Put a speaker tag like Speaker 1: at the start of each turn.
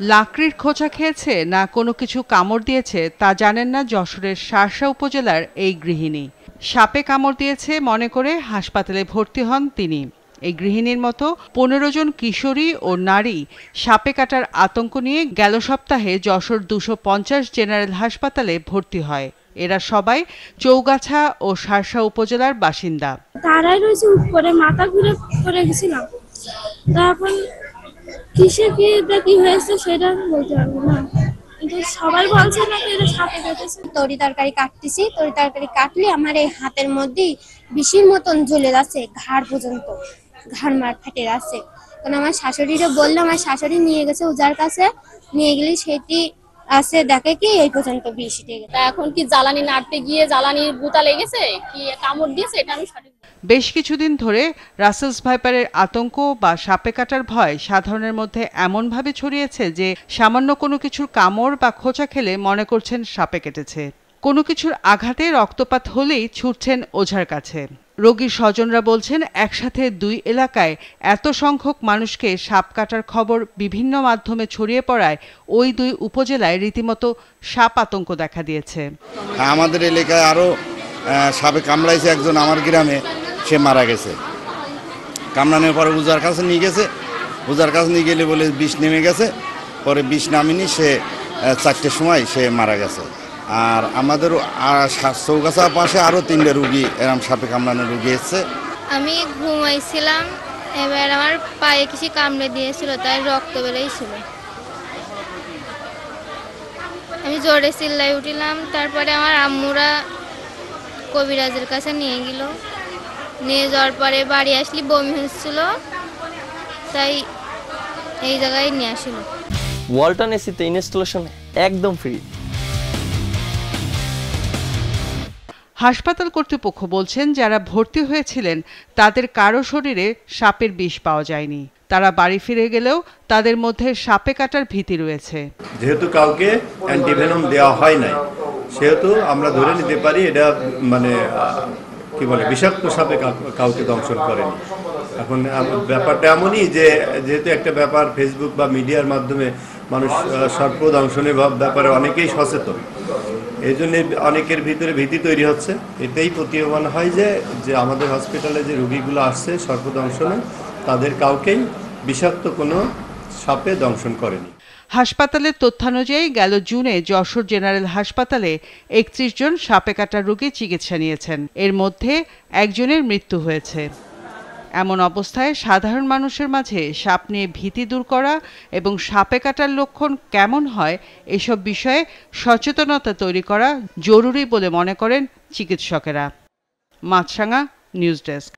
Speaker 1: লাকড়ির খোঁচা খেয়েছে না কোনো কিছু কামড় দিয়েছে তা জানেন না যশোরের শার্শা উপজেলার এই গৃহিণী। সাপে কামড় দিয়েছে মনে করে হাসপাতালে ভর্তি হন তিনি। এই গৃহিণীর মতো ১৫ জন কিশোরী ও নারী সাপে কাটার আতঙ্ক নিয়ে গেল সপ্তাহে যশোর ২৫০ জেনারেল হাসপাতালে ভর্তি হয়। এরা সবাই চৌগাছা ও শার্শা উপজেলার বাসিন্দা।
Speaker 2: তারাই রয়েছে উপরে, মাথা ঘুরে পড়ে গেছিলাম। তারপর কিসে কি হয়েছে সেটা বলতে পারবো না, কিন্তু সবাই বলছে না এটা সাপে কেটেছে।
Speaker 3: তরি তরকারি কাটতেছি, তরি তরকারি কাটলে আমার এই হাতের মধ্যেই বিষির মতন জ্বলে যাচ্ছে, ঘাড় পর্যন্ত ঘাড় মার ফেটে যাচ্ছে। কারণ আমার শাশুড়িরে বললো, আমার শাশুড়ি নিয়ে গেছে ওজার কাছে, নিয়ে গেলে সেটি আছে দেখে কি এই পর্যন্ত বিষ উঠে গেছে।
Speaker 4: এখন কি জ্বালানি নাড়তে গিয়ে জ্বালানির গুতা লেগেছে কি কামড় দিয়েছে এটা আমি সঠিক।
Speaker 1: বেশ কিছুদিন ধরে রাসেলস ভাইপারের আতঙ্ক বা সাপে কাটার ভয় সাধারণের মধ্যে এমনভাবে ছড়িয়েছে যে সামান্য কোনো কিছুর কামড় বা খোঁচা খেলে মনে করছেন সাপে কেটেছে। কোনো কিছুর আঘাতে রক্তপাত হলেই ছুটছেন ওঝার কাছে। রোগীর স্বজনরা বলছেন একসাথে ২ এলাকায় এত সংখ্যক মানুষকে সাপ কাটার খবর বিভিন্ন মাধ্যমে ছড়িয়ে পড়ায় ওই ২ উপজেলায় রীতিমতো সাপ আতঙ্ক দেখা দিয়েছে।
Speaker 5: আমাদের এলাকায় আরও সাপে কামড়াইছে একজন, আমার গ্রামে সে মারা গেছে। কামড়ানোর পরে ওঝার কাছে নিয়ে গেছে, ওঝার কাছে নিয়ে গেলে বলে বিষ নেমে গেছে, পরে বিষ নামেনি, সে ৪টের সময় সে মারা গেছে। আর আমাদের চৌগাছার পাশে আরও ৩টে রুগী এরম সাপে কামড়ানো রুগী এসছে।
Speaker 3: আমি ঘুমাইছিলাম, এবার আমার পায়ে কিছু কামড়ে দিয়েছিল, তাই রক্ত বেরোইছিল। আমি জোরে চিল্লাই উঠিলাম, তারপরে আমার আম্মুরা কবিরাজের কাছে নিয়ে গেল। নিয়ে যাওয়ার পরে বাড়ি আসলে বমি হচ্ছিল, তাই এই জায়গায় নিয়ে আসিল।
Speaker 6: ওয়ালটন এসিতে ইনস্টলেশন একদম ফ্রি।
Speaker 1: হাসপাতাল কর্তৃপক্ষ বলছেন যারা ভর্তি হয়েছিলেন তাদের কারো শরীরে সাপের বিষ পাওয়া যায়নি। তারা বাড়ি ফিরে গেলেও তাদের মধ্যে সাপে কাটার ভীতি রয়েছে।
Speaker 7: যেহেতু কাউকে অ্যান্টিভেনম দেওয়া হয় নাই, সেহেতু আমরা ধরে নিতে পারি এটা মানে কি বলে বিষাক্ত সাপে কাউকে দংশন করেনি। এখন ব্যাপারটা এমনই যে যেহেতু একটা ব্যাপার ফেসবুক বা মিডিয়ার মাধ্যমে মানুষ সর্প দংশনের ব্যাপারে অনেকেই সচেতন, এই জন্য অনেকের ভিতরে ভীতি তৈরি হচ্ছে। এতেই প্রতীয়মান হয় যে আমাদের হসপিটালে যে রোগীগুলো আসছে সর্পদংশনে, তাদের কাউকেই বিষাক্ত কোনো সাপে দংশন করেনি।
Speaker 1: হাসপাতালের তথ্যানুযায়ী গেল জুনে যশোর জেনারেল হাসপাতালে ৩১ জন সাপে কাটার রোগী চিকিৎসা নিয়েছেন। এর মধ্যে একজনের মৃত্যু হয়েছে। এমন অবস্থায় সাধারণ মানুষের মাঝে সাপ নিয়ে ভীতি দূর করা এবং সাপে কাটার লক্ষণ কেমন হয় এসব বিষয়ে সচেতনতা তৈরি করা জরুরি বলে মনে করেন চিকিৎসকেরা। মাছরাঙা নিউজ ডেস্ক।